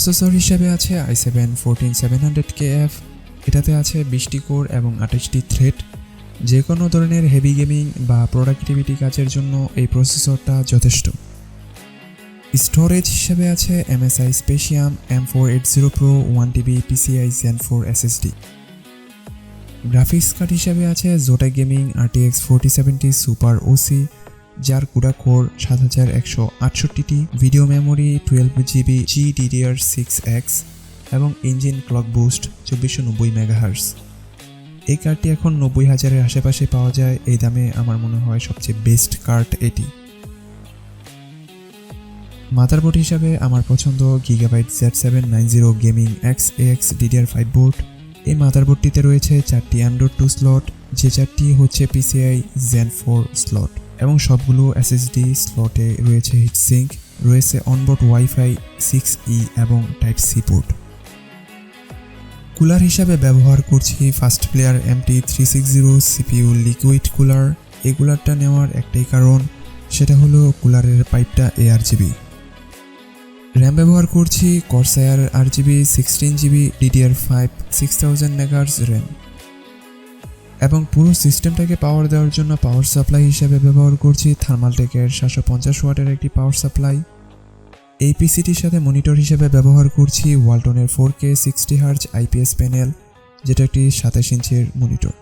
Processor হিসেবে আছে i7-14700Kf, এটাতে আছে 20টি কোর এবং 28টি থ্রেড। যে কোনো ধরনের হেভি গেমিং বা প্রোডাক্টিভিটি কাজের জন্য এই প্রসেসরটা যথেষ্ট। স্টোরেজ হিসেবে আছে MSI SPATIUM M480 Pro 1TB PCIe Gen 4 SSD। Graphics card হিসেবে আছে ZOTAC Gaming RTX 4070 Super OC, যার CUDA কোর 7168টি, ভিডিও মেমোরি 12GB GDDR6X এবং ইঞ্জিন ক্লক বুস্ট 2490 MHz। এই কার্ডটি এখন 90,000-এর আশেপাশে পাওয়া যায়। এই দামে আমার মনে হয় সবচেয়ে বেস্ট কার্ড এটি। মাদারবোর্ড হিসাবে আমার পছন্দ GIGABYTE Z790 Gaming X-AX DDR5 board. এই মাদারবোর্ডটিতে রয়েছে 4টি Android 2 স্লট, যে 4টি হচ্ছে PCIe Gen 4 স্লট এবং সবগুলো SSD স্লটে রয়েছে হিটসিঙ্ক, রয়েছে অনবোর্ড ওয়াইফাই 6E এবং টাইপ সি পোর্ট। কুলার হিসাবে ব্যবহার করছি first player MT360 CPU liquid cooler. এই কুলারটা নেওয়ার একটাই কারণ, সেটা হলো কুলারের পাইপটা ARGB। র্যাম ব্যবহার করছি Corsair RGB 16GB DDR5 6000 MHz RAM এবং পুরো সিস্টেমটাকে পাওয়ার দেওয়ার জন্য পাওয়ার সাপ্লাই হিসেবে ব্যবহার করছি থার্মালটেকের 750 ওয়াটের একটি পাওয়ার সাপ্লাই। এই পিসিটির সাথে মনিটর হিসেবে ব্যবহার করছি ওয়ালটনের 4K 60Hz IPS প্যানেল, যেটা একটি 27 ইঞ্চির মনিটর।